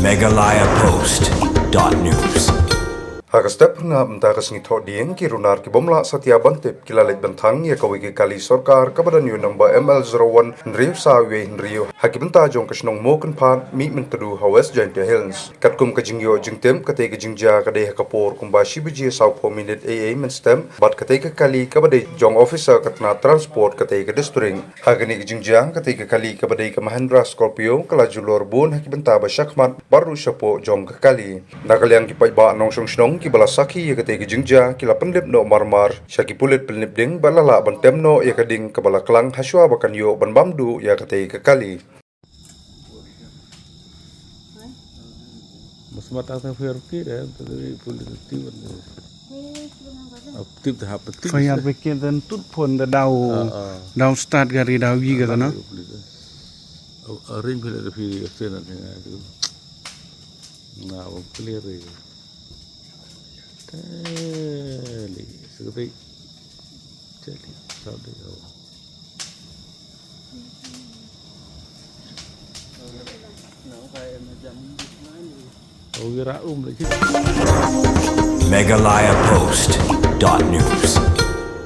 megalayapost.news. Step nga mentakas ngito dieng kirunar ki bomla satya bantip kilalit bentang ya kawigi kali sorkar kabadan yu namba ML01 nriu sawe nriu hakibenta jong kasnong moken pan mi mentadu hawes joint hills katkum kajingyo jingtem kate kajingja kade hakapor kumba shibiji saupo minute aa menstem bat kate kali kabade jong officer katna transport kate ka district hagani kajingja kate kali kabade ka Mahendra Scorpio kala julor bon hakibenta ba shakmat baru shapo jong kali nakaliang kipai ba nong song ki balasaki ya kate jingja kila pendep no marmar syaki pulit pelnip ding balala bantem no ya kading kabala klang haswa bakan yo ban bamdu ya kate kali Mas mata sa ferki dan tadi pulit tiwan aktif tahap aktif Fayar bikin dan tut pun dah dau start gari dau gi kata na ring bila ada fili kena itu nah clear itu tali seperti jadi sampai megalayapost.news.